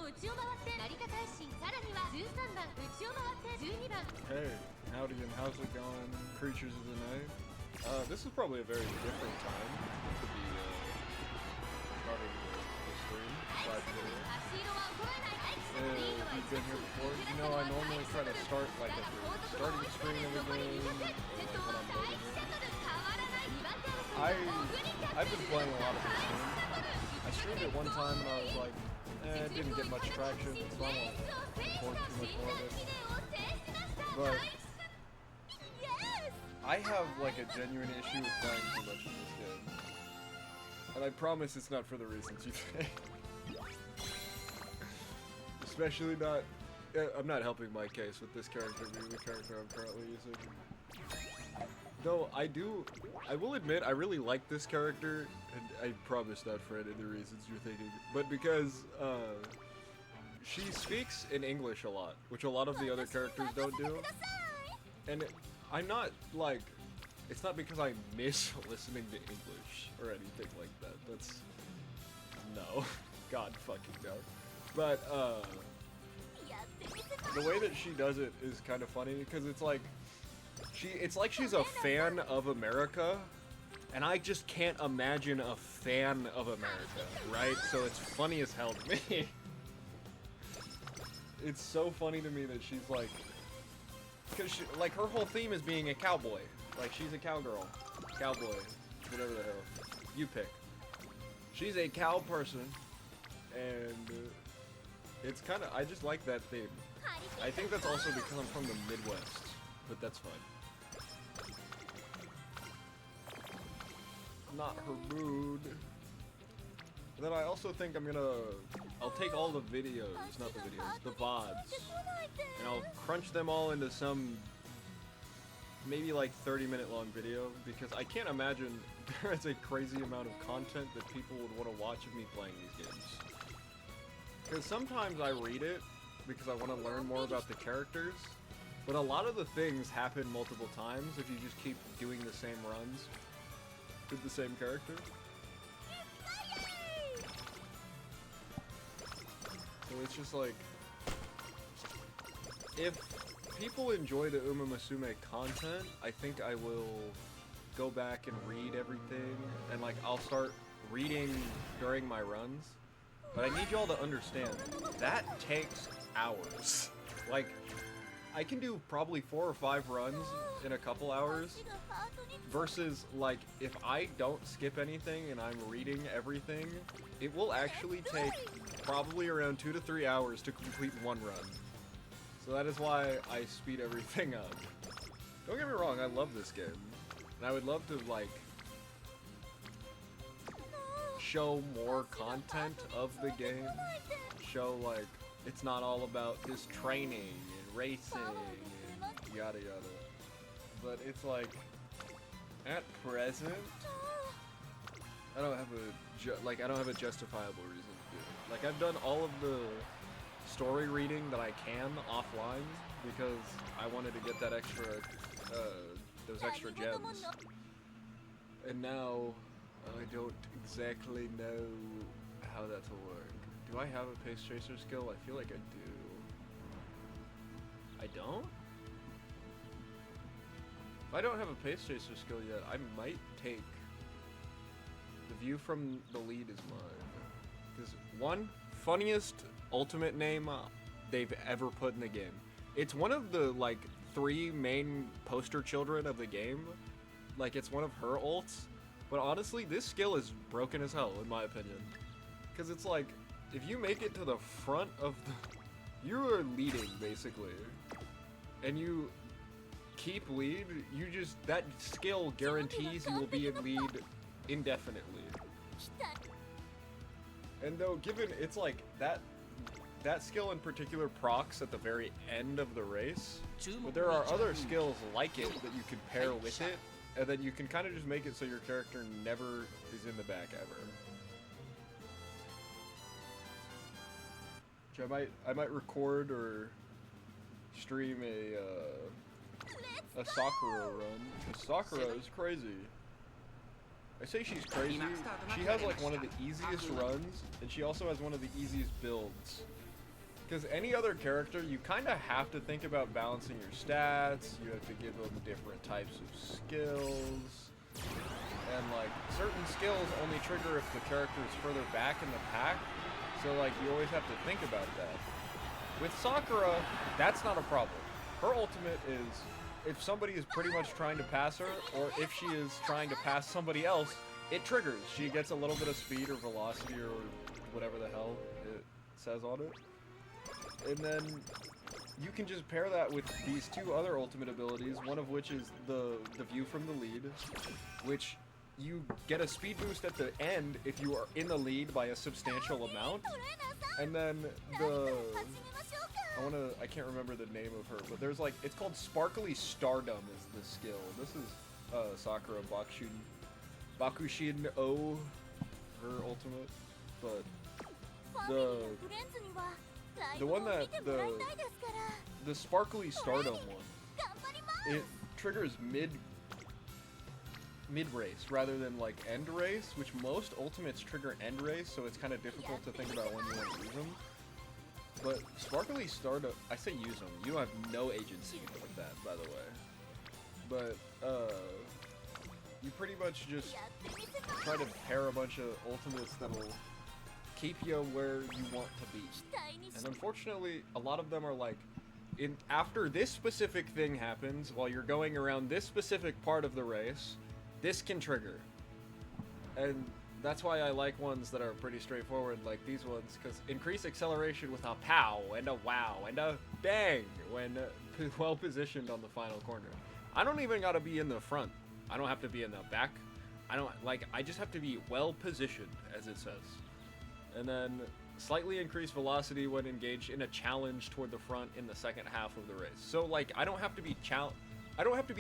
Hey, howdy and how's it going, creatures of the night? This is probably a very different time to be starting the stream. If you've been here before, you know I normally try to start like at the starting screen of the game, when I'm loading it. I've been playing a lot of this game. I streamed it one time and I was like, it didn't get much traction, so I won't record too much more of it. But I have like a genuine issue with playing too much of this game. And I promise it's not for the reasons you think. Especially not... I'm not helping my case with this character being the character I'm currently using. Though I will admit I really like this character, and I promise not for any of the reasons you're thinking, but because she speaks in English a lot, which a lot of the other characters don't do. And I'm not like, it's not because I miss listening to English or anything like that. That's, no. God fucking no. But, the way that she does it is kind of funny, because it's like she's a fan of America, and I just can't imagine a fan of America, right? So it's funny as hell to me. It's so funny to me that she's like, because like her whole theme is being a cowboy. Like she's a cowgirl, cowboy, whatever the hell you pick. She's a cow person, and it's kind of, I just like that theme. I think that's also because I'm from the Midwest, but that's fine. Not her mood. And then I also think I'll take all the videos, not the videos, the VODs, and I'll crunch them all into some, maybe like 30-minute long video, because I can't imagine there is a crazy amount of content that people would want to watch of me playing these games. Because sometimes I read it because I want to learn more about the characters, but a lot of the things happen multiple times if you just keep doing the same runs with the same character. So it's just like, if people enjoy the Umamusume content, I think I will go back and read everything, and like I'll start reading during my runs. But I need y'all to understand, that takes hours. Like, I can do probably 4 or 5 runs in a couple hours, versus, like, if I don't skip anything and I'm reading everything, it will actually take probably around 2 to 3 hours to complete one run. So that is why I speed everything up. Don't get me wrong, I love this game. And I would love to, like, show more content of the game. Show, like, it's not all about just training and racing and yada yada. But it's like, at present, I don't have a justifiable reason to do it. Like, I've done all of the story reading that I can offline because I wanted to get that extra, those extra gems. And now, I don't exactly know how that will work. Do I have a pace tracer skill? I feel like I do. I don't? If I don't have a pace tracer skill yet, I might take the view from the lead is mine. Because one, funniest ultimate name they've ever put in the game. It's one of the, like, 3 main poster children of the game. Like, it's one of her ults. But honestly, this skill is broken as hell, in my opinion. Because it's like, if you make it to the front of the... You are leading, basically. And you keep lead, you just... That skill guarantees you will be in lead indefinitely. And though, given it's like, that skill in particular procs at the very end of the race, but there are other skills like it that you can pair with it, and then you can kind of just make it so your character never is in the back ever. Which I might record or stream a Sakura run, because Sakura is crazy. I say she's crazy. She has like one of the easiest runs, and she also has one of the easiest builds Because any other character, you kind of have to think about balancing your stats. You have to give them different types of skills. And, like, certain skills only trigger if the character is further back in the pack. So, like, you always have to think about that. With Sakura, that's not a problem. Her ultimate is, if somebody is pretty much trying to pass her, or if she is trying to pass somebody else, it triggers. She gets a little bit of speed or velocity or whatever the hell it says on it. And then you can just pair that with these two other ultimate abilities, one of which is the view from the lead, which you get a speed boost at the end if you are in the lead by a substantial amount. And then I can't remember the name of her, but there's like, it's called Sparkly Stardom is the skill. This is Sakura Bakushin O, her ultimate, but the one that, the Sparkly Stardom one, it triggers mid-race rather than like end race, which most ultimates trigger end race, so it's kind of difficult to think about when you want to use them. But Sparkly Stardom, I say use them, you have no agency with that, by the way. But, you pretty much just try to pair a bunch of ultimates that'll keep you where you want to be. And unfortunately, a lot of them are like, after this specific thing happens, while you're going around this specific part of the race, this can trigger. And that's why I like ones that are pretty straightforward, like these ones, because increase acceleration with a pow, and a wow, and a bang when well positioned on the final corner. I don't even gotta be in the front. I don't have to be in the back. I just have to be well positioned, as it says. And then slightly increased velocity when engaged in a challenge toward the front in the second half of the race. So like, I don't have to be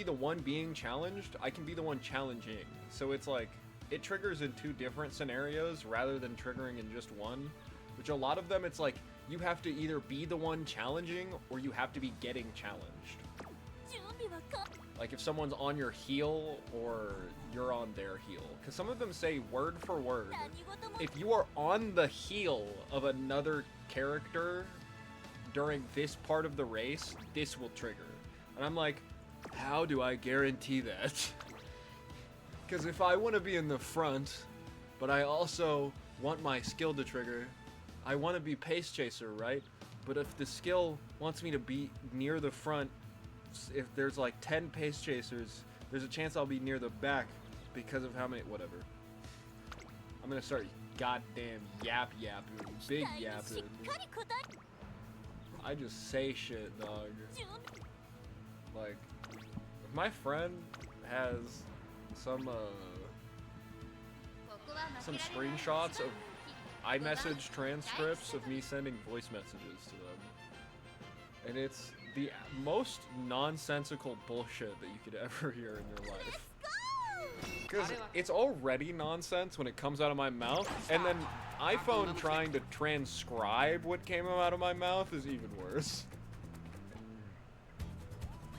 the one being challenged, I can be the one challenging. So it's like, it triggers in two different scenarios rather than triggering in just one, which a lot of them it's like, you have to either be the one challenging or you have to be getting challenged. Like if someone's on your heel or you're on their heel. Because some of them say word for word, if you are on the heel of another character during this part of the race, this will trigger. And I'm like, how do I guarantee that? Because if I want to be in the front, but I also want my skill to trigger, I want to be pace chaser, right? But if the skill wants me to be near the front, if there's like 10 pace chasers, there's a chance I'll be near the back because of how many, whatever. I'm gonna start goddamn yapping, big yapping. I just say shit, dog. Like, if my friend has some screenshots of iMessage transcripts of me sending voice messages to them, and it's the most nonsensical bullshit that you could ever hear in your life. Because it's already nonsense when it comes out of my mouth, and then iPhone trying to transcribe what came out of my mouth is even worse.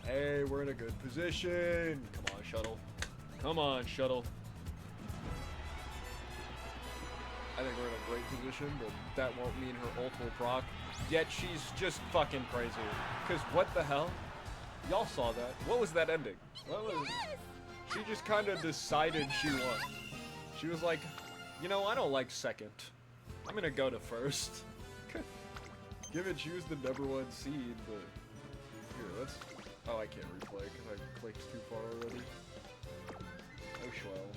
Hey, we're in a good position. Come on, shuttle. Come on, shuttle. I think we're in a great position, but that won't mean her ult will proc. Yet she's just fucking crazy. Because what the hell? Y'all saw that. What was that ending? She just kind of decided she won. She was like, you know, I don't like second. I'm gonna go to first. Given she was the #1 seed, but... Here, let's... Oh, I can't replay because I clicked too far already. Oh, swell.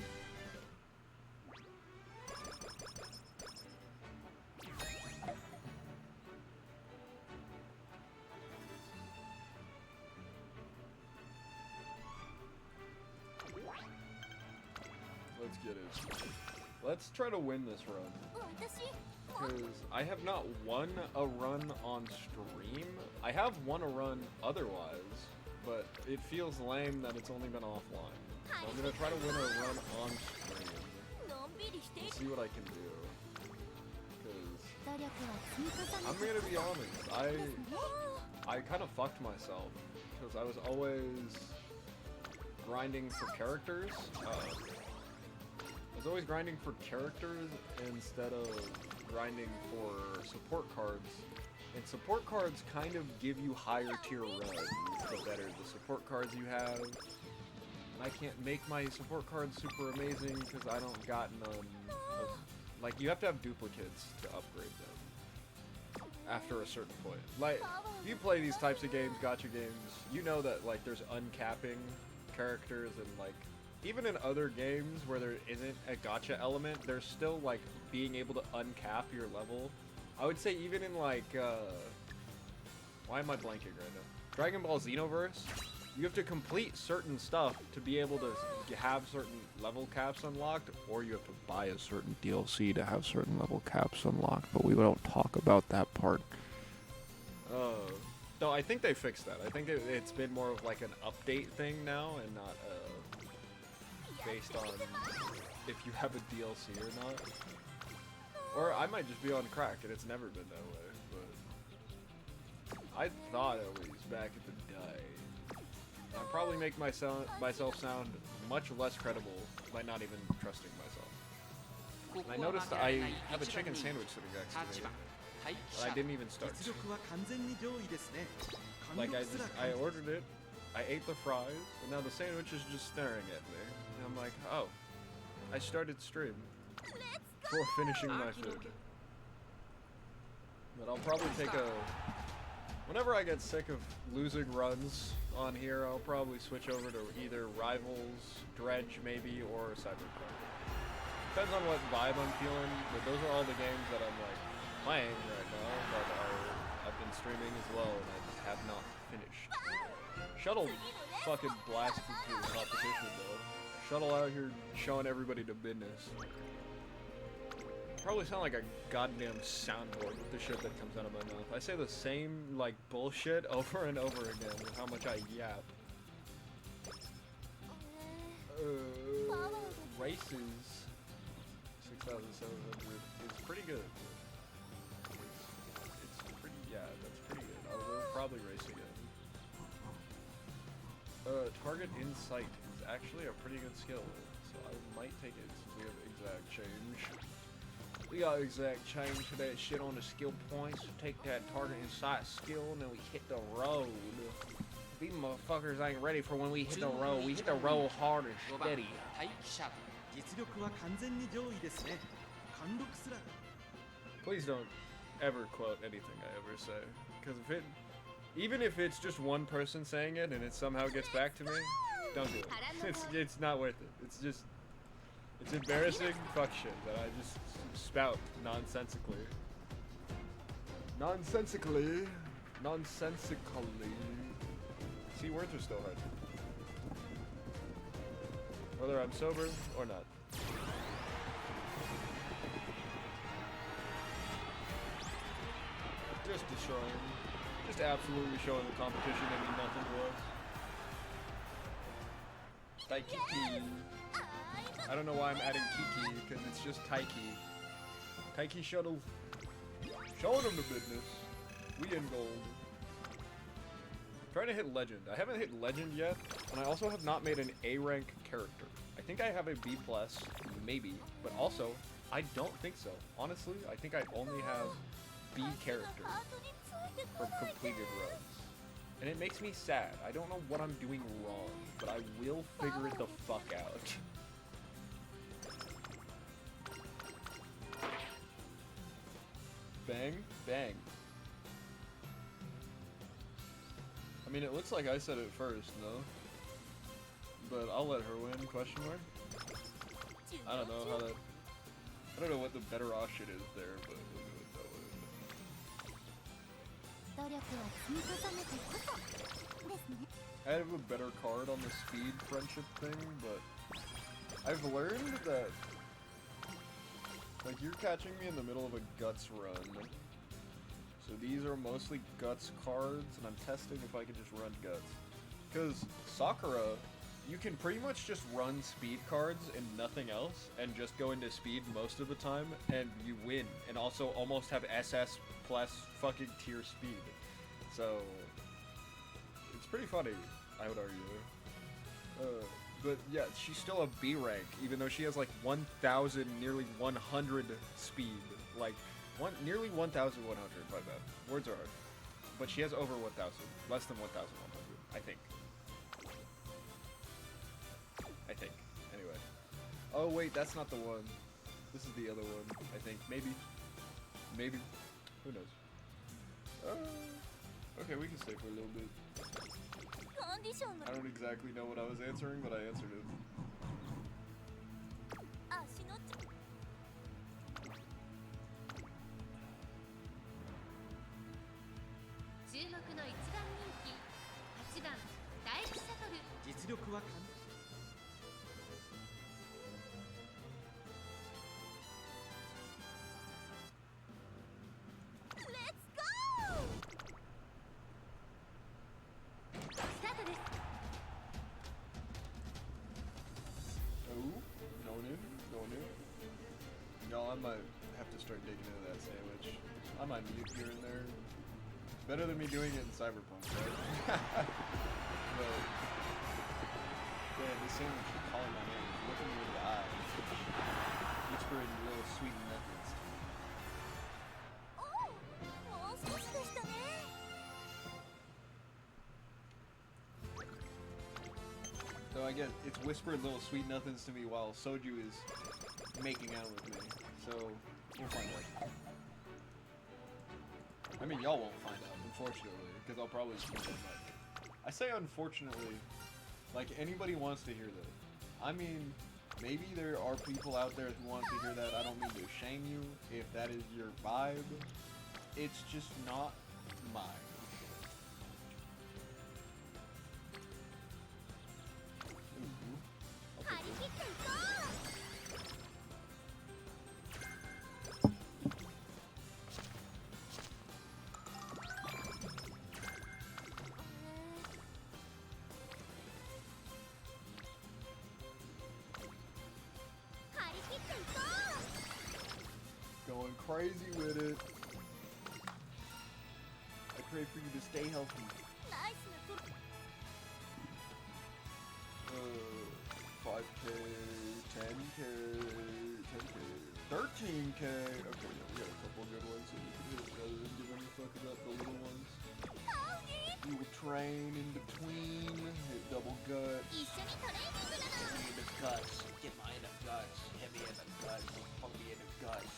Let's get it. Let's try to win this run. Because I have not won a run on stream. I have won a run otherwise, but it feels lame that it's only been offline. So I'm going to try to win a run on stream. And see what I can do. Because I'm going to be honest, I kind of fucked myself. Because I was always grinding for characters. I was always grinding for characters instead of grinding for support cards. And support cards kind of give you higher tier runs, the better the support cards you have. And I can't make my support cards super amazing because I don't got none of, like, you have to have duplicates to upgrade them after a certain point. Like, if you play these types of games, gacha games, you know that, like, there's uncapping characters, and, like, even in other games where there isn't a gacha element, there's still, like, being able to uncap your level. I would say even in, like, why am I blanking right now? Dragon Ball Xenoverse, you have to complete certain stuff to be able to have certain level caps unlocked, or you have to buy a certain DLC to have certain level caps unlocked, but we don't talk about that part. No, I think they fixed that. I think it's been more of like an update thing now, and not based on if you have a DLC or not. Or I might just be on crack and it's never been that way, but I thought at least back at the day. I'd probably make myself sound much less credible by not even trusting myself. And I noticed I have a chicken sandwich sitting next to me, but I didn't even start. Like, I ordered it, I ate the fries, and now the sandwich is just staring at me. And I'm like, oh, I started stream before finishing my food. But I'll probably take whenever I get sick of losing runs on here, I'll probably switch over to either Rivals, Dredge maybe, or Cyberpunk. Depends on what vibe I'm feeling, but those are all the games that I'm like playing right now, that I've been streaming as well, and I just have not finished. Shuttle fucking blasted through the competition though. Shuttle out here showing everybody the business. Probably sound like a goddamn soundboard with the shit that comes out of my mouth. I say the same, like, bullshit over and over again with how much I yap. Races 6,700 is pretty good. It's pretty, yeah, that's pretty good. I will probably race again. Target Insight is actually a pretty good skill, so I might take it since we have exact change. We got exact change for that shit on the skill points. Take that target insight skill and then we hit the road. These motherfuckers ain't ready for when we hit the road. We hit the road hard and steady. Please don't ever quote anything I ever say. Because even if it's just one person saying it and it somehow gets back to me, don't do it. It's not worth it. It's just... it's embarrassing fuck shit that I just spout nonsensically. Nonsensically. See, words are still hard. Whether I'm sober or not. Just destroying. Just absolutely showing the competition they mean nothing to us. Taiki. I don't know why I'm adding Kiki, because it's just Taiki. Taiki Shuttle. Showing them the business. We in gold. Trying to hit Legend. I haven't hit Legend yet, and I also have not made an A rank character. I think I have a B+, maybe, but also, I don't think so. Honestly, I think I only have B characters from completed runs. And it makes me sad. I don't know what I'm doing wrong, but I will figure it the fuck out. Bang, bang. I mean, it looks like I said it first, no? But I'll let her win, question mark? I don't know how that... I don't know what the better off shit is there, but we'll do it that way. I have a better card on the speed friendship thing, but I've learned that, like, you're catching me in the middle of a Guts run. So these are mostly Guts cards, and I'm testing if I can just run Guts. Because Sakura, you can pretty much just run speed cards and nothing else, and just go into speed most of the time, and you win. And also almost have SS plus fucking tier speed. So, it's pretty funny, I would argue. But yeah, she's still a B rank, even though she has like 1,000, nearly 100 speed. Like, Nearly 1,100, my bad. Words are hard. But she has over 1,000. Less than 1,100, I think. Anyway. Oh, wait, that's not the one. This is the other one, I think. Maybe. Who knows? Okay, we can stay for a little bit. I don't exactly know what I was answering, but I answered it. Y'all, I might have to start digging into that sandwich. I might mute here and there. Better than me doing it in Cyberpunk, right? But, man, this sandwich is calling my name, looking me in the eye, whispering little sweet methods. So I guess it's whispered little sweet nothings to me while Soju is making out with me. So we'll find out. I mean, y'all won't find out, unfortunately, because I'll probably speak it back. I say unfortunately, like anybody wants to hear that. I mean, maybe there are people out there who want to hear that. I don't mean to shame you if that is your vibe. It's just not mine. Going crazy with it. I pray for you to stay healthy. 5K, 10K, 10K, 13K. Okay, yeah, we got a couple good ones that you can hit rather than giving a fuck about the little ones. We will train in between, hit double guts. Heavy in the guts, get my in the guts, heavy in the guts, funky in the guts.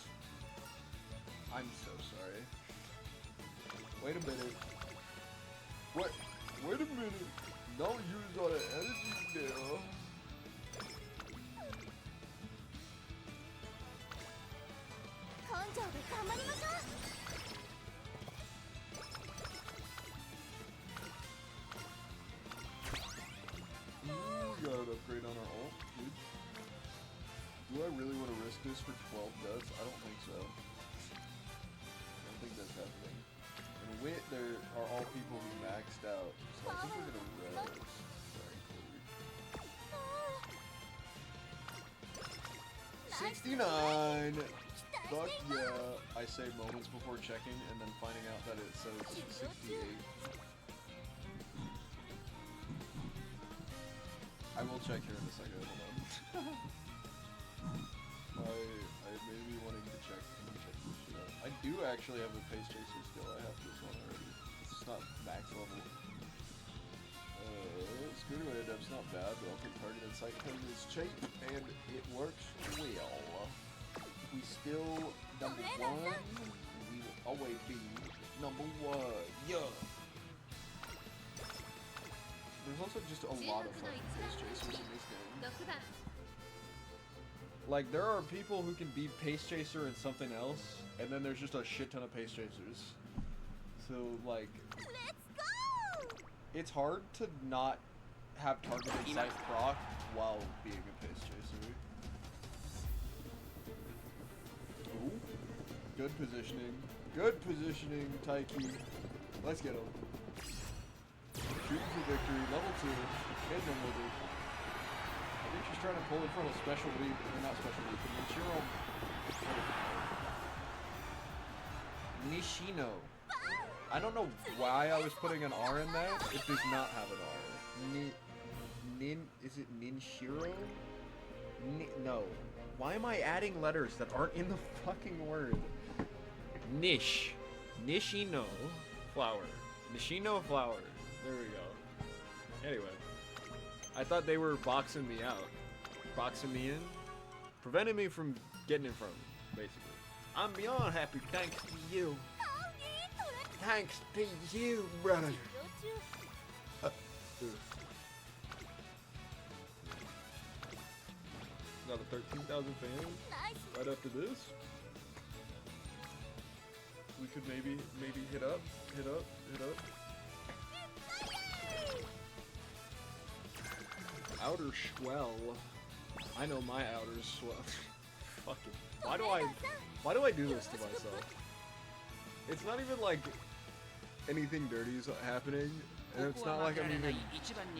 I'm so sorry. Wait a minute. What? Wait a minute. Don't use all the energy now. We got an upgrade on our ult, dude. Do I really want to risk this for 12 deaths? I don't think so. I don't think that's happening. And wit, there are all people who maxed out, so I think we're gonna rest. Sorry, Chloe. 69! Fuck yeah! I say moments before checking and then finding out that it says 68. I will check here in a second, hold on. I may be wanting to check this shit out. I do actually have a pace chaser skill, I have this one already. It's not max level. Scooter adept's not bad, but I'll get targeted sight because it's cheap and it works well. We still number one, we will always be number one, yeah! There's also just a lot of fucking pace chasers in this game. Like, there are people who can be pace chaser in something else, and then there's just a shit ton of pace chasers. So, like, it's hard to not have targeted sight proc while being a pace chaser. Ooh. Good positioning. Good positioning, Taiki. Let's get him. Shooting for victory, level 2, and then we'll do. I think she's trying to pull in front of special leap, or not special leap, but Nishino. I don't know why I was putting an R in there. It does not have an R. Is it Ninshiro? No. Why am I adding letters that aren't in the fucking word? Nish. Nishino flower. Nishino flower. There we go. Anyway. I thought they were boxing me out. Boxing me in. Preventing me from getting in front of them, basically. I'm beyond happy thanks to you. Thanks to you, brother. Another 13,000 fans right after this. We could maybe hit up. Outer swell. I know my outer swell. Fuck it. Why do I do this to myself? It's not even like anything dirty is happening, and it's not like I'm even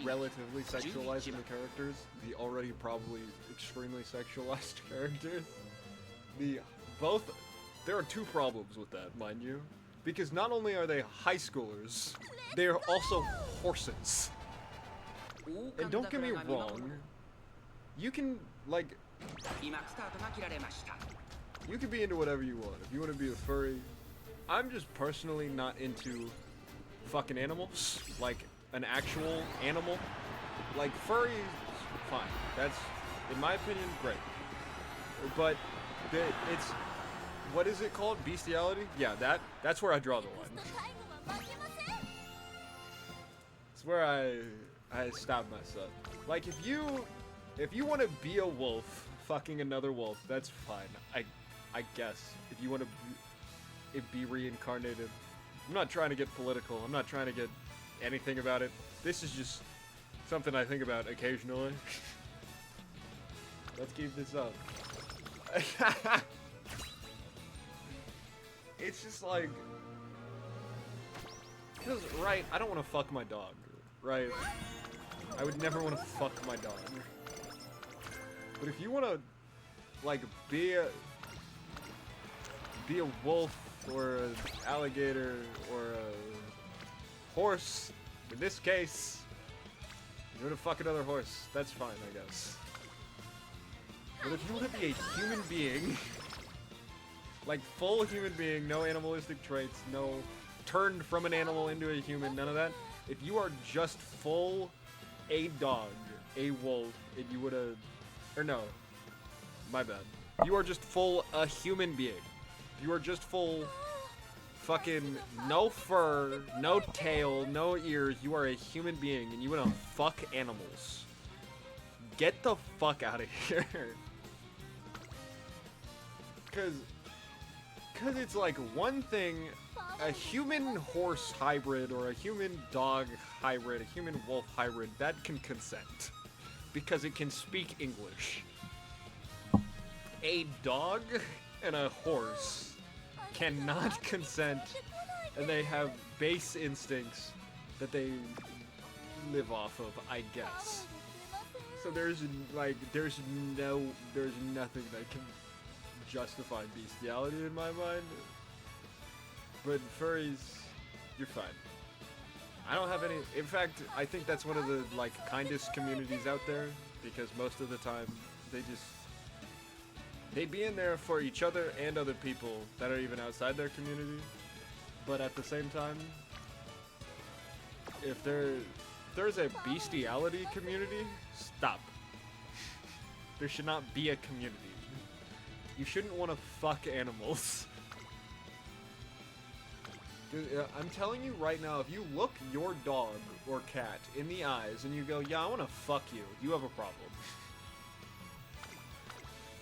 relatively sexualizing the characters, the already probably extremely sexualized characters. There are two problems with that, mind you, because not only are they high schoolers, they are also horses. And don't get me wrong, you can, like, you can be into whatever you want. If you want to be a furry, I'm just personally not into fucking animals, like an actual animal. Like, furry is fine. That's, in my opinion, great. But it's, what is it called? Bestiality? Yeah, that's where I draw the line. It's where I stop myself. Like, if you want to be a wolf fucking another wolf, that's fine. I guess. If you want to be reincarnated. I'm not trying to get political. I'm not trying to get anything about it. This is just something I think about occasionally. Let's keep this up. It's just like, because, right, I don't want to fuck my dog, right? I would never want to fuck my dog. But if you want to, like, be a wolf, or an alligator, or a horse, in this case, you want to fuck another horse, that's fine, I guess. But if you want to be a human being, like full human being, no animalistic traits, no turned from an animal into a human, none of that. If you are just full a dog, a wolf, and you would have, or no, my bad. You are just full a human being. You are just full fucking no fur, no tail, no ears. You are a human being and you want to fuck animals. Get the fuck out of here. Cause it's like one thing, a human horse hybrid or a human dog hybrid, a human wolf hybrid, that can consent. Because it can speak English. A dog and a horse cannot consent, and they have base instincts that they live off of, I guess. So there's nothing that can justify bestiality in my mind. But furries, you're fine. I don't have any, in fact, I think that's one of the, like, kindest communities out there, because most of the time, they be in there for each other and other people that are even outside their community. But at the same time, if there's a bestiality community, stop. There should not be a community. You shouldn't want to fuck animals. I'm telling you right now, if you look your dog or cat in the eyes and you go, yeah, I want to fuck you, you have a problem.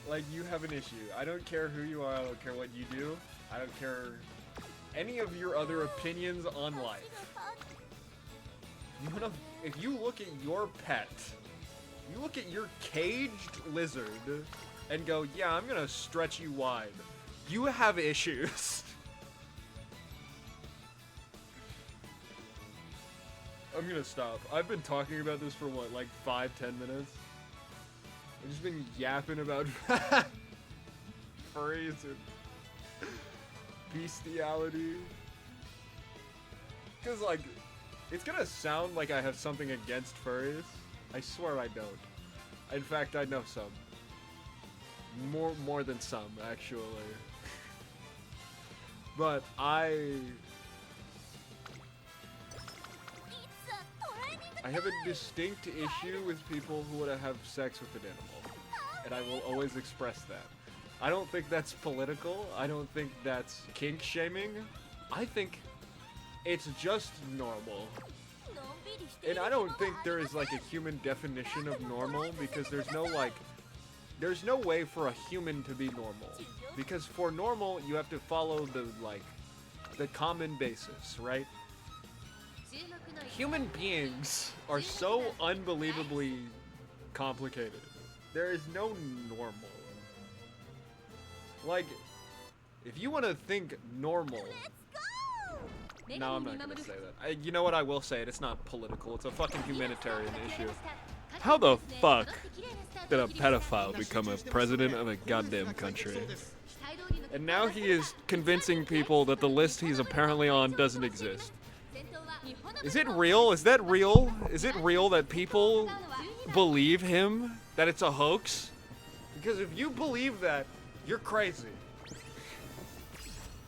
Like, you have an issue. I don't care who you are, I don't care what you do, I don't care any of your other opinions on life. If you look at your pet, you look at your caged lizard and go, yeah, I'm gonna stretch you wide, you have issues. I'm gonna stop. I've been talking about this for what, like 5-10 minutes? I've just been yapping about furries and bestiality. Cause like, it's gonna sound like I have something against furries. I swear I don't. In fact, I know some. More than some, actually. But I have a distinct issue with people who want to have sex with an animal. And I will always express that. I don't think that's political. I don't think that's kink shaming. I think it's just normal. And I don't think there is like a human definition of normal because there's no way for a human to be normal. Because for normal, you have to follow the common basis, right? Human beings are so unbelievably complicated. There is no normal. Like, if you want to think normal... No, I'm not gonna say that. You know what, I will say it. It's not political. It's a fucking humanitarian issue. How the fuck did a pedophile become a president of a goddamn country? And now he is convincing people that the list he's apparently on doesn't exist. Is it real? Is that real? Is it real that people believe him? That it's a hoax? Because if you believe that, you're crazy.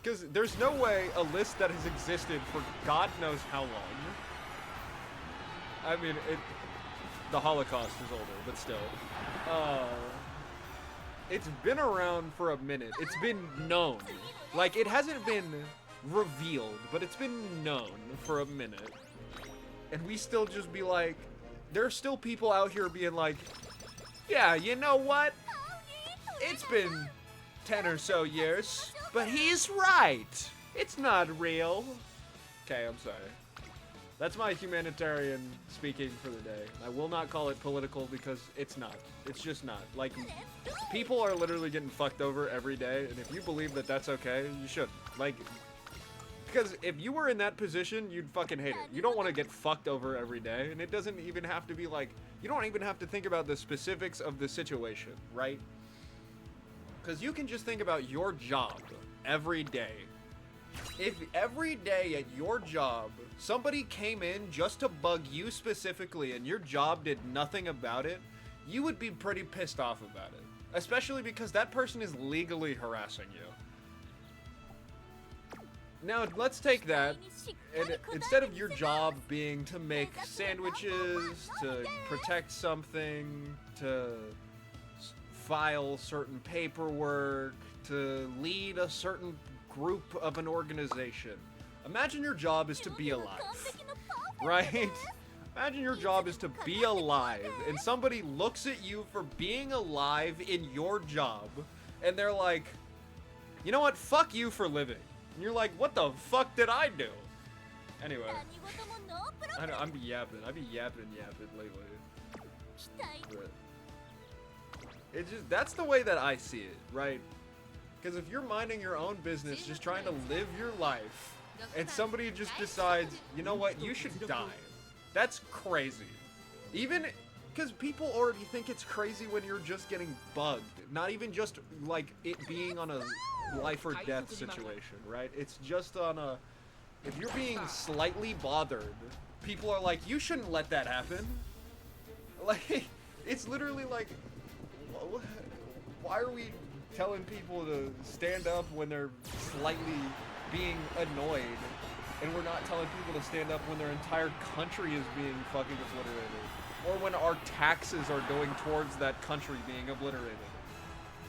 Because there's no way a list that has existed for God knows how long. I mean, the Holocaust is older, but still. It's been around for a minute. It's been known. Like, it hasn't been revealed, but it's been known for a minute. And we still just be like, there's still people out here being like, yeah, you know what? It's been 10 or so years, but he's right. It's not real. Okay, I'm sorry. That's my humanitarian speaking for the day. I will not call it political because it's not. It's just not. Like, people are literally getting fucked over every day, and if you believe that that's okay, you should. Like, because if you were in that position, you'd fucking hate it. You don't want to get fucked over every day, and it doesn't even have to be like, you don't even have to think about the specifics of the situation, right? Because you can just think about your job every day. If every day at your job, somebody came in just to bug you specifically and your job did nothing about it, you would be pretty pissed off about it. Especially because that person is legally harassing you. Now, let's take that, and instead of your job being to make sandwiches, to protect something, to file certain paperwork, to lead a certain group of an organization. Imagine your job is to be alive, right? Imagine your job is to be alive, and somebody looks at you for being alive in your job, and they're like, you know what, fuck you for living. And you're like, what the fuck did I do? Anyway, I'm yapping. I've been yapping lately. But it's just, that's the way that I see it, right? Because if you're minding your own business, just trying to live your life, and somebody just decides, you know what, you should die. That's crazy. Even because people already think it's crazy when you're just getting bugged. Not even just like it being on a life or death situation, right? It's just on a, if you're being slightly bothered, people are like, you shouldn't let that happen. Like, it's literally like, why are we telling people to stand up when they're slightly being annoyed, and we're not telling people to stand up when their entire country is being fucking obliterated, or when our taxes are going towards that country being obliterated?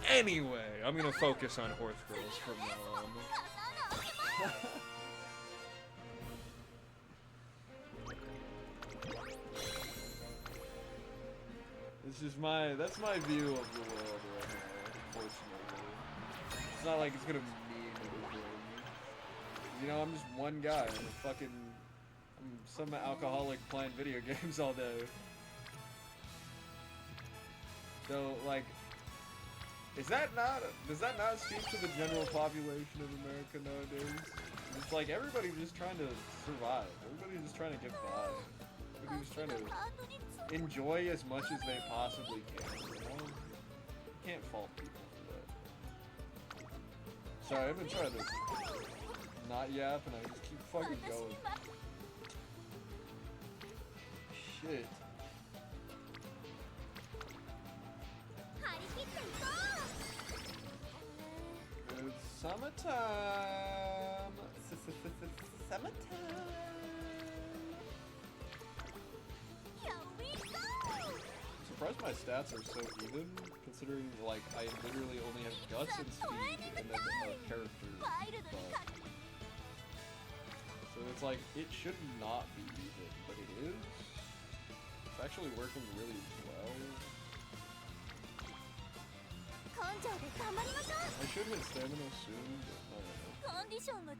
Anyway, I'm gonna focus on horse girls from now on. It's just that's my view of the world right now, unfortunately. It's not like it's gonna mean anything. You know, I'm just one guy. I'm some alcoholic playing video games all day. So, like, does that not speak to the general population of America nowadays? It's like everybody's just trying to survive. Everybody's just trying to get by. Everybody's just trying to enjoy as much as they possibly can. You know? You can't fault people for that. Sorry, I've been trying to not yap and I just keep fucking going. Shit. It's summertime. Summertime. I'm surprised my stats are so even, considering like I literally only have guts and speed and then a character buff. So it's like, it should not be even, but it is. It's actually working really well. I should hit stamina soon, but I don't know.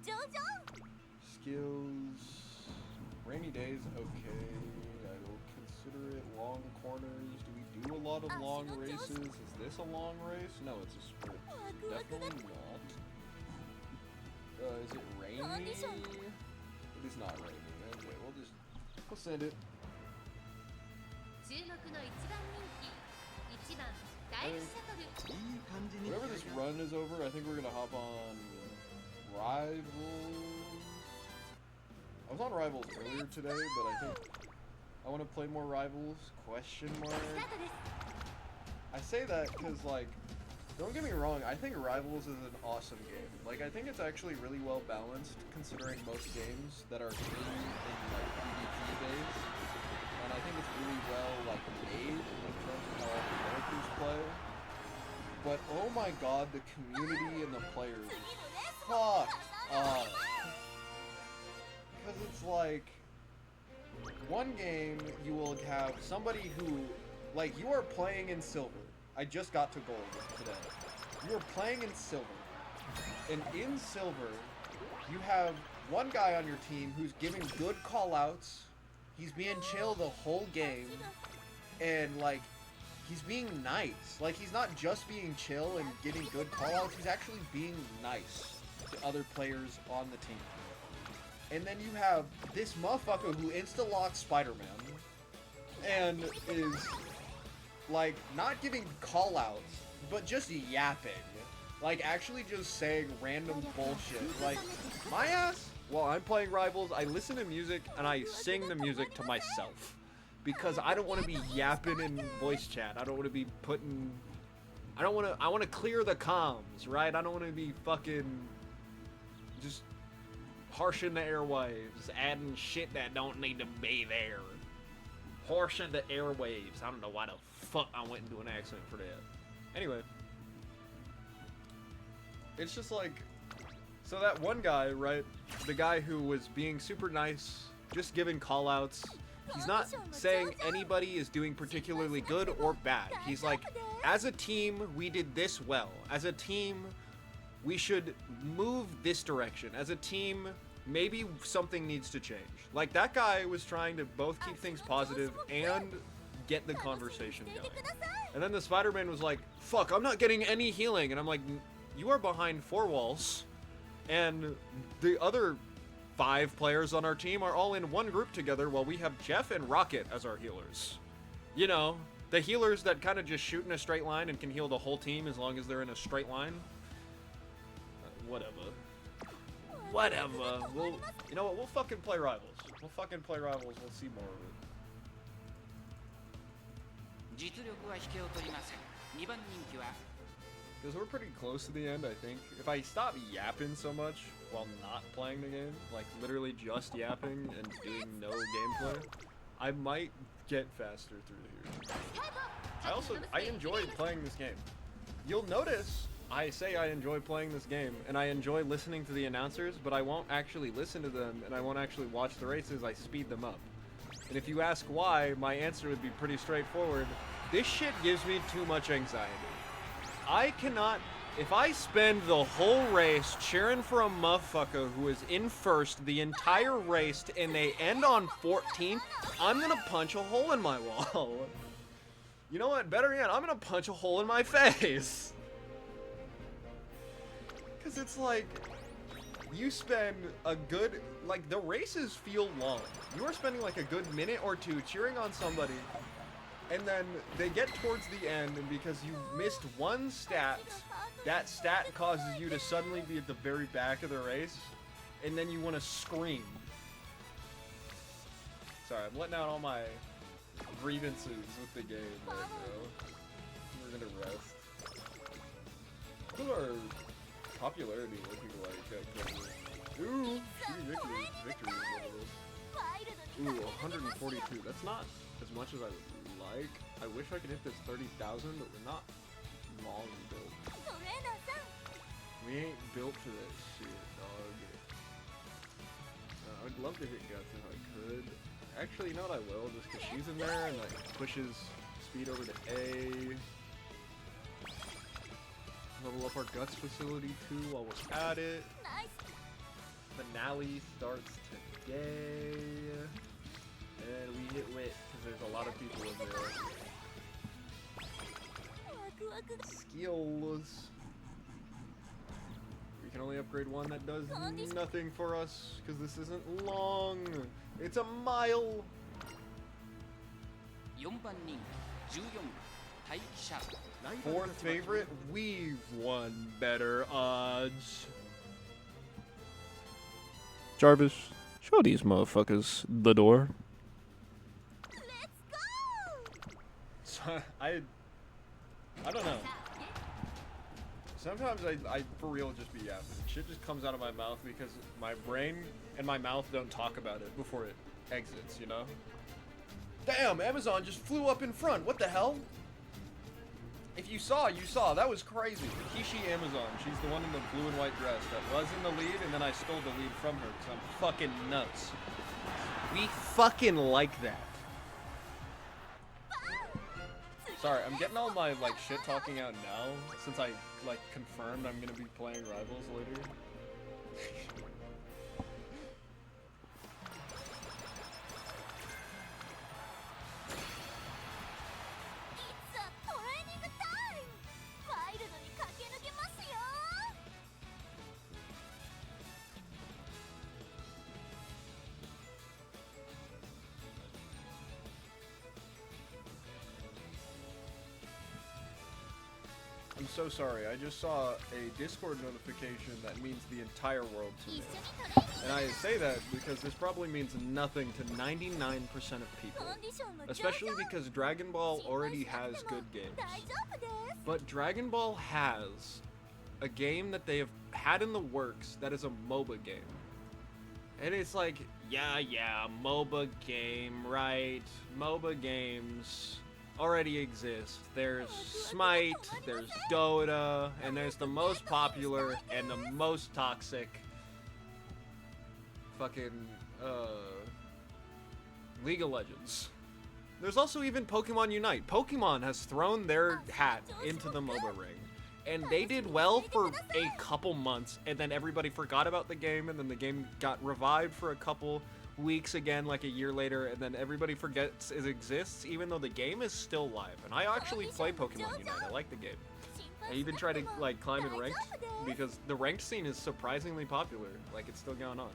Skills. Rainy days, okay. I will consider it. Long corners. Do we do a lot of long races? Is this a long race? No, it's a sprint. Definitely not. Is it rainy? It is not rainy. Okay, we'll send it. Whenever this run is over, I think we're gonna hop on Rivals. I was on Rivals earlier today, but I think I want to play more Rivals, question mark. I say that because, like, don't get me wrong, I think Rivals is an awesome game. Like, I think it's actually really well balanced, considering most games that are really in, like, PvP days. And I think it's really well, like, made in terms of how all the characters play. But, oh my god, the community and the players. Fuck off. Because it's like, one game you will have somebody who, like, you are playing in silver. I just got to gold today. You are playing in silver. And in silver, you have one guy on your team who's giving good call-outs. He's being chill the whole game. And, like, he's being nice. Like, he's not just being chill and getting good call-outs. He's actually being nice to other players on the team. And then you have this motherfucker who insta-locks Spider-Man and is, like, not giving call-outs, but just yapping. Like, actually just saying random bullshit. Like, my ass, while I'm playing Rivals, I listen to music and I sing the music to myself. Because I don't want to be yapping in voice chat. I don't want to be putting... I want to clear the comms, right? I don't want to be fucking... just... harshing the airwaves, adding shit that don't need to be there. Harshing the airwaves. I don't know why the fuck I went into an accent for that. Anyway. It's just like... So that one guy, right? The guy who was being super nice, just giving call-outs. He's not saying anybody is doing particularly good or bad. He's like, as a team, we did this well. As a team, we should move this direction. As a team, maybe something needs to change. Like, that guy was trying to both keep things positive and get the conversation going. And then the Spider-Man was like, fuck, I'm not getting any healing. And I'm like, you are behind 4 walls. And the other 5 players on our team are all in one group together while we have Jeff and Rocket as our healers. You know, the healers that kind of just shoot in a straight line and can heal the whole team as long as they're in a straight line. Whatever. We'll, you know what, we'll fucking play Rivals. We'll fucking play Rivals, we'll see more of it. Because we're pretty close to the end, I think. If I stop yapping so much while not playing the game, like literally just yapping and doing no gameplay, I might get faster through here. I enjoyed playing this game. You'll notice I say I enjoy playing this game, and I enjoy listening to the announcers, but I won't actually listen to them, and I won't actually watch the races, I speed them up. And if you ask why, my answer would be pretty straightforward. This shit gives me too much anxiety. I cannot... If I spend the whole race cheering for a motherfucker who is in first the entire race and they end on 14th, I'm gonna punch a hole in my wall. You know what? Better yet, I'm gonna punch a hole in my face. Because it's like, you spend a good, like, the races feel long. You are spending like a good minute or two cheering on somebody, and then they get towards the end, and because you missed one stat, that stat causes you to suddenly be at the very back of the race, and then you want to scream. Sorry, I'm letting out all my grievances with the game right now. We're gonna rest. What are popularity looking like at Crazy? Ooh, victory is what it is. Ooh, 142. That's not as much as I would like. I wish I could hit this 30,000, but we're not long built. We ain't built for that shit, dog. I'd love to hit Guts if I could. Actually, you know what, I will, just because she's in there and that pushes speed over to A. Level up our Guts facility too while we're at it. Finale starts today. And we hit wit because there's a lot of people in there. Skills. We can only upgrade one that does nothing for us because this isn't long. It's a mile. Fourth favorite, we've won better odds. Jarvis, show these motherfuckers the door. Let's go. So I don't know. Sometimes I for real just be yapping. Shit just comes out of my mouth because my brain and my mouth don't talk about it before it exits, you know? Damn, Amazon just flew up in front. What the hell? If you saw, you saw. That was crazy. Kishi Amazon. She's the one in the blue and white dress that was in the lead, and then I stole the lead from her because I'm fucking nuts. We fucking like that. Sorry, I'm getting all my, like, shit talking out now, since I, like, confirmed I'm gonna be playing Rivals later. I'm so sorry, I just saw a Discord notification that means the entire world to me. And I say that because this probably means nothing to 99% of people. Especially because Dragon Ball already has good games. But Dragon Ball has a game that they have had in the works that is a MOBA game. And it's like, yeah, MOBA game, right? MOBA games already exist. There's Smite, there's Dota, and there's the most popular and the most toxic fucking League of Legends. There's also even Pokemon Unite. Pokemon has thrown their hat into the MOBA ring. And they did well for a couple months, and then everybody forgot about the game, and then the game got revived for a couple weeks again, like a year later, and then everybody forgets it exists, even though the game is still live. And I actually play Pokemon Unite. I like the game. I even try to, like, climb in ranked, because the ranked scene is surprisingly popular. Like, it's still going on.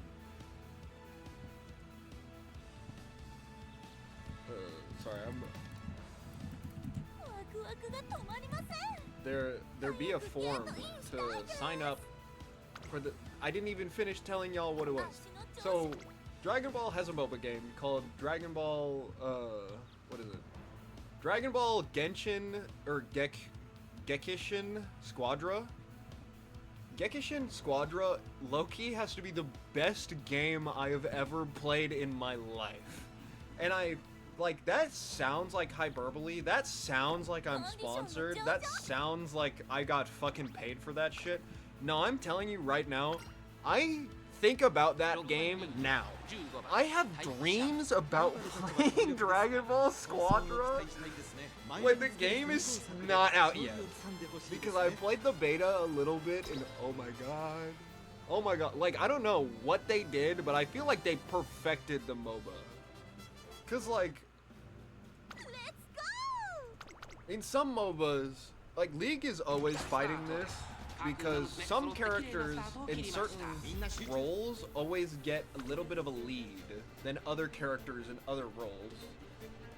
Sorry, there be a form to sign up for the... I didn't even finish telling y'all what it was. So, Dragon Ball has a MOBA game called Dragon Ball, what is it? Dragon Ball Genshin, or Gekishin Squadra? Gekishin Squadra, low-key, has to be the best game I have ever played in my life. And like, that sounds like hyperbole, that sounds like I'm sponsored, that sounds like I got fucking paid for that shit. No, I'm telling you right now, I think about that game now. I have dreams about playing Dragon Ball Squadra when the game is not out yet. Because I played the beta a little bit and oh my god, like, I don't know what they did, but I feel like they perfected the MOBA. Cause like, in some MOBAs, like, League is always fighting this because some characters in certain roles always get a little bit of a lead than other characters in other roles.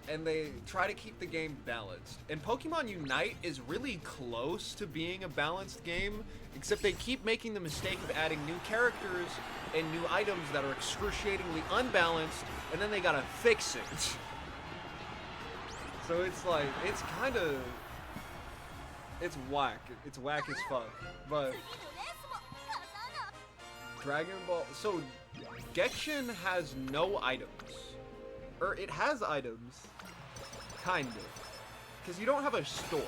And they try to keep the game balanced. And Pokemon Unite is really close to being a balanced game, except they keep making the mistake of adding new characters and new items that are excruciatingly unbalanced, and then they gotta fix it. So it's like, it's kinda... It's whack. It's whack as fuck. But Dragon Ball. So, Genshin has no items. Or it has items. Kind of. Because you don't have a store.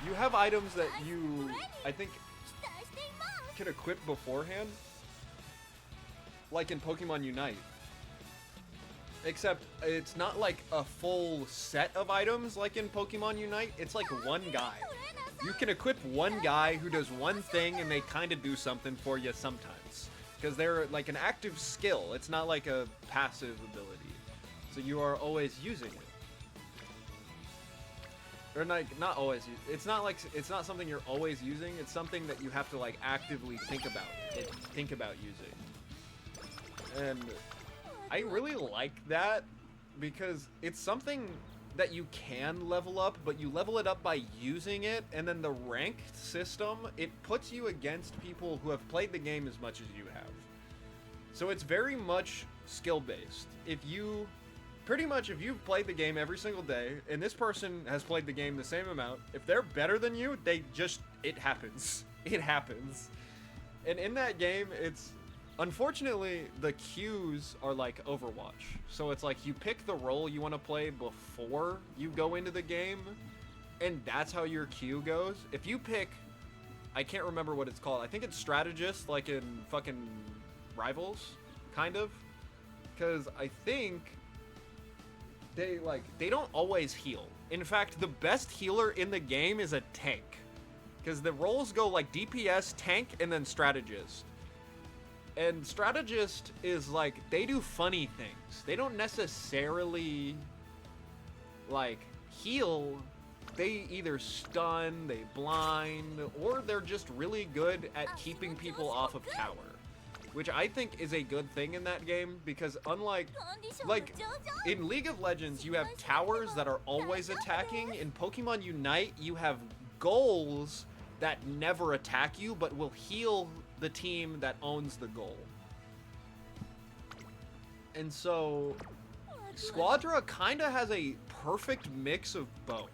You have items that you, I think, can equip beforehand. Like in Pokemon Unite. Except it's not like a full set of items like in Pokemon Unite. It's like one guy. You can equip one guy who does one thing and they kind of do something for you sometimes. Because they're like an active skill. It's not like a passive ability. So you are always using it. Or like, not always. It's not like, it's not something you're always using. It's something that you have to like actively think about using. And I really like that because it's something that you can level up, but you level it up by using it, and then the ranked system, it puts you against people who have played the game as much as you have. So it's very much skill-based. If you've played the game every single day, and this person has played the game the same amount, if they're better than you, it happens. It happens. And in that game, unfortunately, the queues are like Overwatch. So it's like you pick the role you want to play before you go into the game, and that's how your queue goes. If you pick, I can't remember what it's called. I think it's strategist, like in fucking Rivals, kind of. Because I think they don't always heal. In fact, the best healer in the game is a tank. Because the roles go like DPS, tank, and then strategist. And strategist is like, they do funny things. They don't necessarily like heal. They either stun, they blind, or they're just really good at keeping people off of tower. Which I think is a good thing in that game, because unlike, like, in League of Legends, you have towers that are always attacking. In Pokemon Unite, you have goals that never attack you, but will heal the team that owns the goal. And so, Squadra kind of has a perfect mix of both.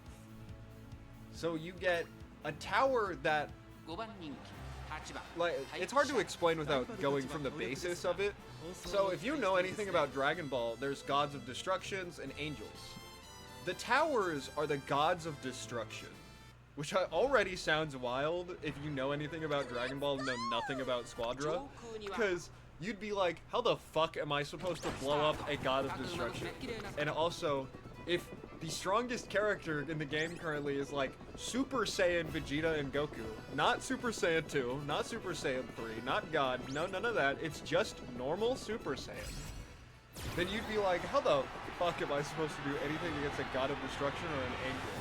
So you get a tower that, like, it's hard to explain without going from the basis of it. So if you know anything about Dragon Ball, there's gods of destructions and angels. The towers are the gods of destruction, which already sounds wild if you know anything about Dragon Ball and know nothing about Squadra, because you'd be like, how the fuck am I supposed to blow up a god of destruction? And also, if the strongest character in the game currently is like Super Saiyan Vegeta and Goku, not Super Saiyan 2, not Super Saiyan 3, not God, no, none of that, it's just normal Super Saiyan, then you'd be like, how the fuck am I supposed to do anything against a god of destruction or an angel?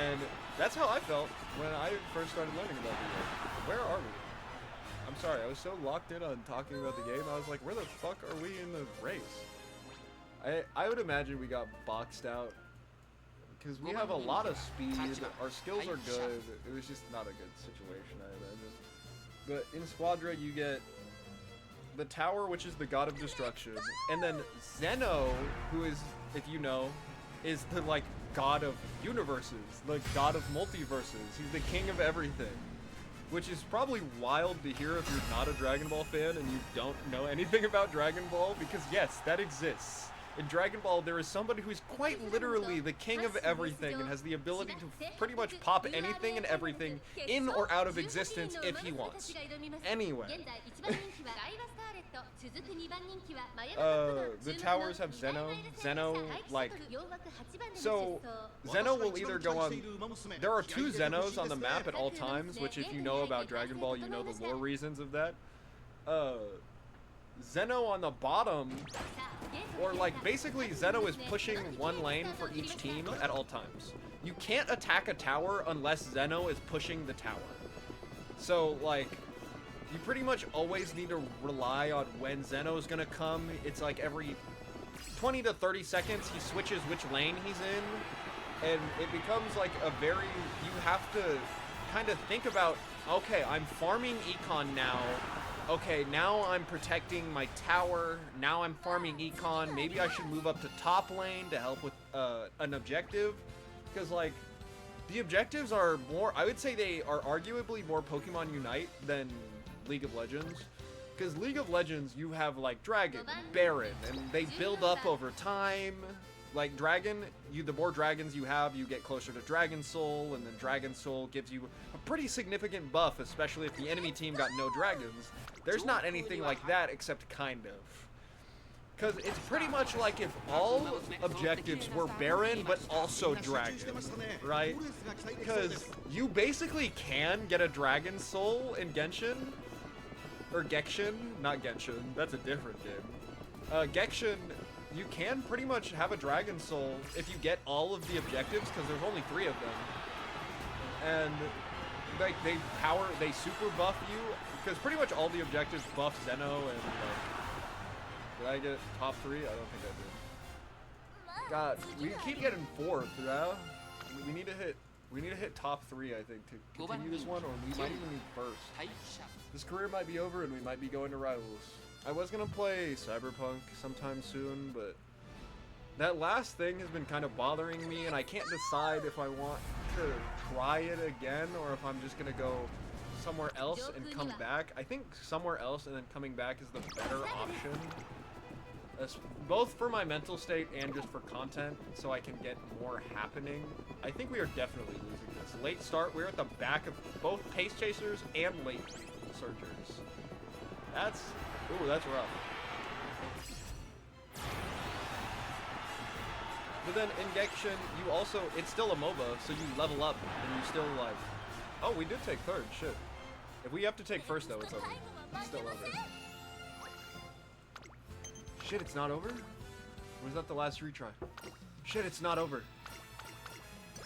And that's how I felt when I first started learning about the game. Where are we? I'm sorry, I was so locked in on talking about the game, I was like, where the fuck are we in the race? I would imagine we got boxed out, because we have a lot of speed, our skills are good, it was just not a good situation, I imagine. But in Squadra, you get the tower, which is the god of destruction, and then Zeno, who is, if you know, is the, like, god of universes, the god of multiverses. He's the king of everything. Which is probably wild to hear if you're not a Dragon Ball fan and you don't know anything about Dragon Ball, because yes, that exists. In Dragon Ball, there is somebody who's quite literally the king of everything and has the ability to pretty much pop anything and everything in or out of existence if he wants. Anyway. The towers have Zeno. Zeno, like... So, Zeno will either go on... There are 2 Zenos on the map at all times, which if you know about Dragon Ball, you know the lore reasons of that. Zeno on the bottom, or like basically Zeno is pushing one lane for each team at all times. You can't attack a tower unless Zeno is pushing the tower. So like, you pretty much always need to rely on when Zeno's gonna come. It's like every 20 to 30 seconds he switches which lane he's in, and it becomes like a very, you have to kind of think about, okay, I'm farming Econ now. Okay, now I'm protecting my tower, now I'm farming Econ, maybe I should move up to top lane to help with an objective, because like, the objectives are more, I would say they are arguably more Pokemon Unite than League of Legends, Because League of Legends, you have like Dragon, Baron, and they build up over time. Like Dragon, the more dragons you have, you get closer to Dragon Soul, and then Dragon Soul gives you a pretty significant buff, especially if the enemy team got no dragons. There's not anything like that except kind of. Because it's pretty much like if all objectives were Baron, but also Dragon, right? Because you basically can get a Dragon Soul in Genshin, or Genshin, not Genshin, that's a different game. Genshin, you can pretty much have a Dragon Soul if you get all of the objectives, because there's only 3 of them. And like they super buff you, because pretty much all the objectives buff Zeno, and like, did I get top 3? I don't think I did. God, we keep getting 4th, yeah? We need to hit top 3, I think, to continue this one, or we might even need first. This career might be over and we might be going to Rivals. I was gonna play Cyberpunk sometime soon, but that last thing has been kind of bothering me, and I can't decide if I want to try it again or if I'm just gonna go somewhere else and come back. I think somewhere else and then coming back is the better option. Both for my mental state and just for content, so I can get more happening. I think we are definitely losing this. Late start, we're at the back of both pace chasers and late surgers. That's rough. But then in Genshin, you also, it's still a MOBA, so you level up and you still like, oh, we did take 3rd, shit. If we have to take 1st though, it's over. It's still over. Shit, it's not over? Or was that the last retry? Shit, it's not over.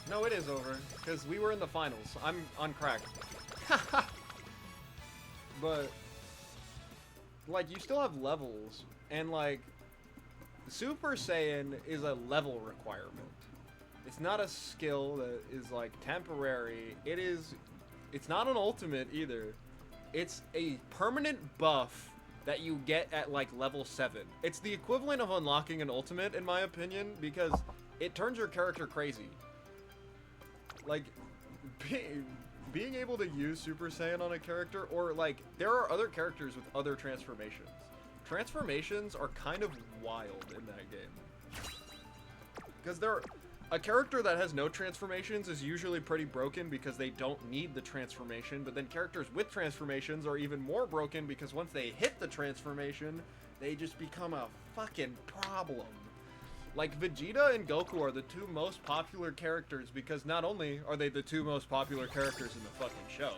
No, it is over, because we were in the finals. I'm on crack. But, like, you still have levels, and, like, Super Saiyan is a level requirement. It's not a skill that is, like, temporary. It's not an ultimate, either. It's a permanent buff that you get at like level 7. It's the equivalent of unlocking an ultimate, in my opinion, because it turns your character crazy. Like, being able to use Super Saiyan on a character, or like, there are other characters with other transformations. Transformations are kind of wild in that game. Because a character that has no transformations is usually pretty broken because they don't need the transformation, but then characters with transformations are even more broken because once they hit the transformation, they just become a fucking problem. Like, Vegeta and Goku are the 2 most popular characters because not only are they the 2 most popular characters in the fucking show,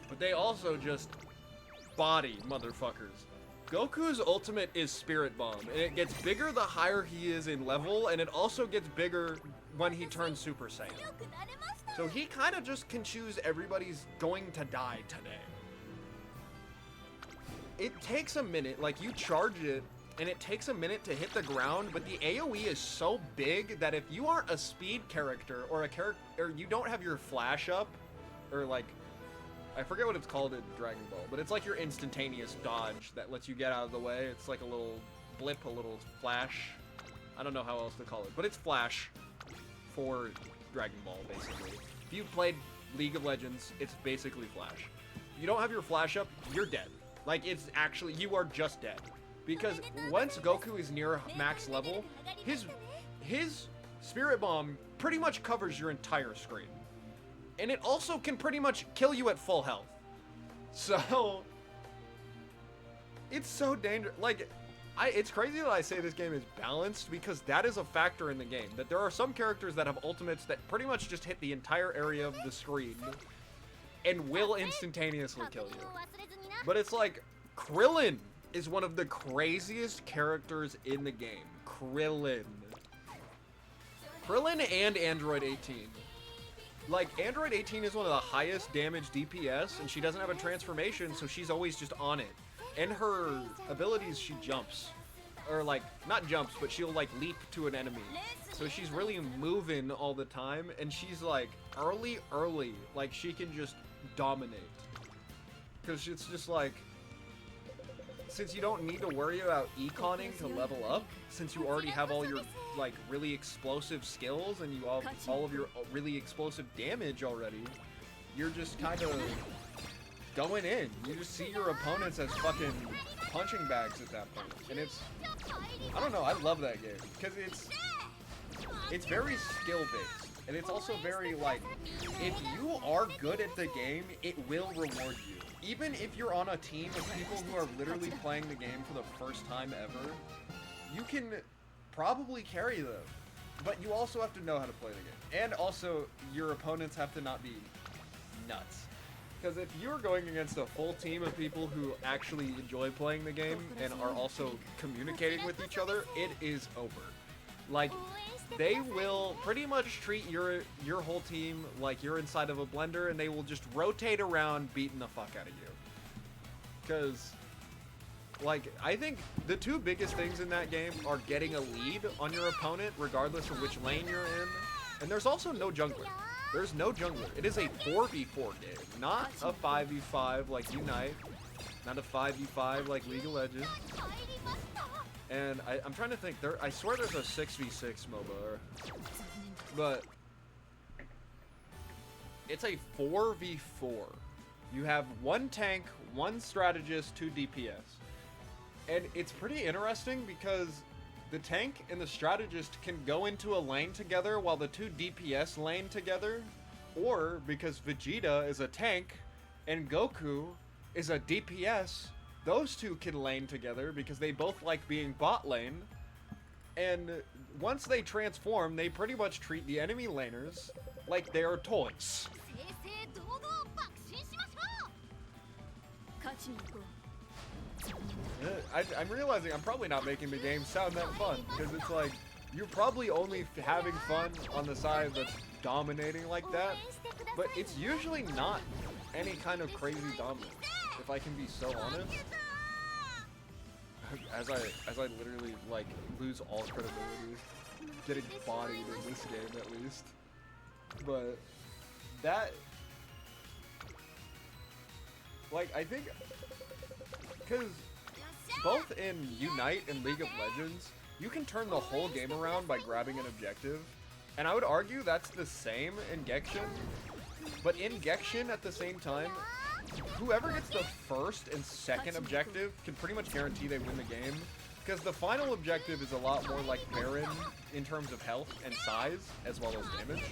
but they also just body motherfuckers. Goku's ultimate is Spirit Bomb, and it gets bigger the higher he is in level, and it also gets bigger when he turns Super Saiyan. So he kind of just can choose everybody's going to die today. It takes a minute, like you charge it, and it takes a minute to hit the ground, but the AoE is so big that if you aren't a speed character, or you don't have your flash up, or like, I forget what it's called in Dragon Ball, but it's like your instantaneous dodge that lets you get out of the way. It's like a little blip, a little flash. I don't know how else to call it, but it's flash for Dragon Ball, basically. If you've played League of Legends, it's basically flash. If you don't have your flash up, you're dead. Like, it's actually, you are just dead. Because once Goku is near max level, his Spirit Bomb pretty much covers your entire screen. And it also can pretty much kill you at full health. So, it's so dangerous. Like, it's crazy that I say this game is balanced because that is a factor in the game. That there are some characters that have ultimates that pretty much just hit the entire area of the screen and will instantaneously kill you. But it's like, Krillin is one of the craziest characters in the game. Krillin and Android 18. Like, Android 18 is one of the highest damage DPS, and she doesn't have a transformation, so she's always just on it. And her abilities, she jumps. Or, like, not jumps, but she'll, like, leap to an enemy. So she's really moving all the time, and she's, like, early. Like, she can just dominate. Because it's just, like, since you don't need to worry about econing to level up, since you already have all your, like, really explosive skills and you have all of your really explosive damage already, you're just kind of going in. You just see your opponents as fucking punching bags at that point. And it's, I don't know, I love that game. Because it's very skill-based. And it's also very, like, if you are good at the game, it will reward you. Even if you're on a team of people who are literally playing the game for the first time ever, you can probably carry them. But you also have to know how to play the game. And also, your opponents have to not be nuts. Because if you're going against a full team of people who actually enjoy playing the game and are also communicating with each other, it is over. Like, they will pretty much treat your whole team like you're inside of a blender, and they will just rotate around beating the fuck out of you. Because, like, I think the two biggest things in that game are getting a lead on your opponent regardless of which lane you're in. And there's also no jungler. There's no jungler. It is a 4v4 game, not a 5v5 like Unite, not a 5v5 like League of Legends. And I'm trying to think, I swear there's a 6v6 MOBA, but it's a 4v4. You have one tank, one strategist, 2 DPS. And it's pretty interesting because the tank and the strategist can go into a lane together while the 2 DPS lane together, or because Vegeta is a tank and Goku is a DPS, those two can lane together because they both like being bot lane. And once they transform, they pretty much treat the enemy laners like they're toys. I'm realizing I'm probably not making the game sound that fun, because it's like, you're probably only having fun on the side that's dominating like that, but it's usually not any kind of crazy dominance, if I can be so honest. As I literally, like, lose all credibility, getting bodied in this game at least. But that, like, I think, because both in Unite and League of Legends, you can turn the whole game around by grabbing an objective. And I would argue that's the same in Genshin. But in Genshin, at the same time, whoever gets the first and second objective can pretty much guarantee they win the game. Because the final objective is a lot more like Baron in terms of health and size, as well as damage.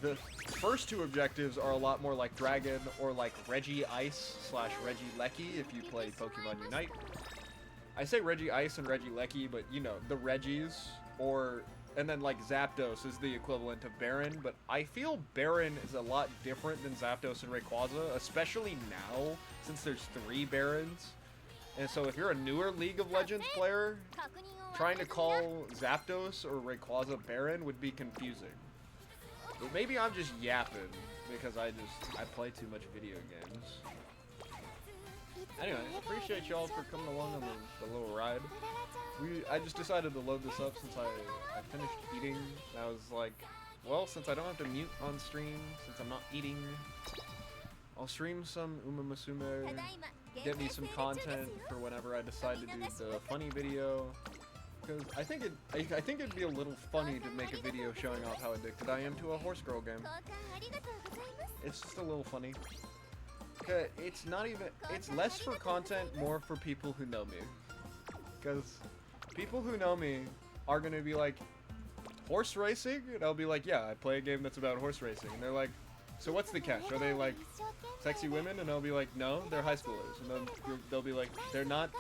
The first 2 objectives are a lot more like Dragon or like Reggie Ice / Reggie Lecky if you play Pokemon Unite. I say Reggie Ice and Reggie Lecky, but you know, the Reggies, and then like Zapdos is the equivalent of Baron, but I feel Baron is a lot different than Zapdos and Rayquaza, especially now, since there's 3 Barons. And so if you're a newer League of Legends player, trying to call Zapdos or Rayquaza Baron would be confusing. But maybe I'm just yapping because I play too much video games. Anyway, appreciate y'all for coming along on the little ride. I just decided to load this up since I finished eating. And I was like, well, since I don't have to mute on stream, since I'm not eating, I'll stream some Umamusume, get me some content for whenever I decide to do the funny video. Because I think it'd be a little funny to make a video showing off how addicted I am to a horse girl game. It's just a little funny. It's not even, it's less for content, more for people who know me. Because people who know me are gonna be like, horse racing? And I'll be like, yeah, I play a game that's about horse racing. And they're like, so what's the catch? Are they like sexy women? And I'll be like, no, they're high schoolers. And then they'll be like, they're not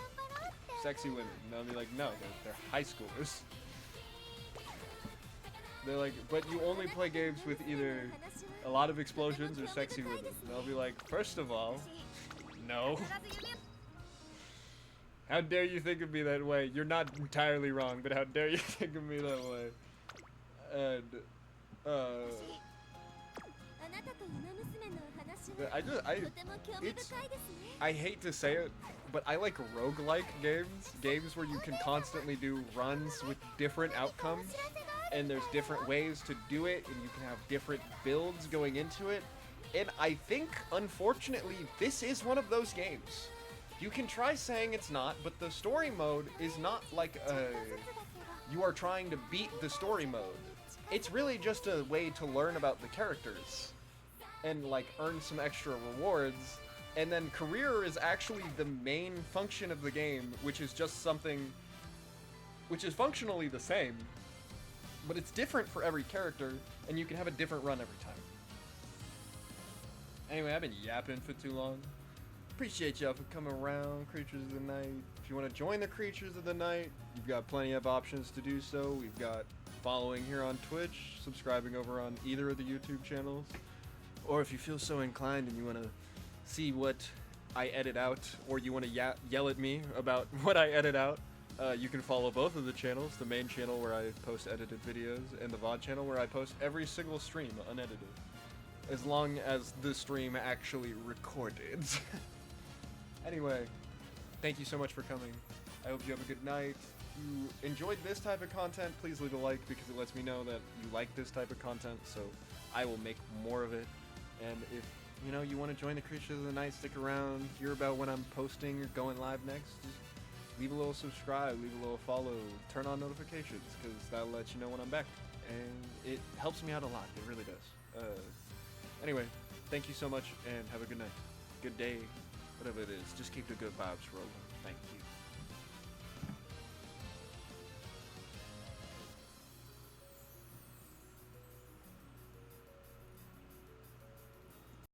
sexy women. And I'll be like, no, they're high schoolers. They're like, but you only play games with either a lot of explosions or sexy women. And I'll be like, first of all, no. How dare you think of me that way? You're not entirely wrong, but how dare you think of me that way? And, I hate to say it, but I like roguelike games where you can constantly do runs with different outcomes, and there's different ways to do it, and you can have different builds going into it. And I think, unfortunately, this is one of those games. You can try saying it's not, but the story mode is not like you are trying to beat the story mode. It's really just a way to learn about the characters. and like earn some extra rewards. And then career is actually the main function of the game, which is just something which is functionally the same, but it's different for every character, and you can have a different run every time. Anyway, I've been yapping for too long. Appreciate y'all for coming around, Creatures of the Night. If you want to join the Creatures of the Night, you've got plenty of options to do so. We've got following here on Twitch, subscribing over on either of the YouTube channels, or if you feel so inclined and you want to see what I edit out, or you want to yell at me about what I edit out, you can follow both of the channels, the main channel where I post edited videos, and the VOD channel where I post every single stream unedited, as long as the stream actually recorded. Anyway, thank you so much for coming. I hope you have a good night. If you enjoyed this type of content, please leave a like because it lets me know that you like this type of content, so I will make more of it. And if you want to join the Creatures of the Night, stick around, hear about when I'm posting or going live next, just leave a little subscribe, leave a little follow, turn on notifications, because that'll let you know when I'm back. And it helps me out a lot, it really does. Anyway, thank you so much, and have a good night. Good day, whatever it is. Just keep the good vibes rolling. Thank you.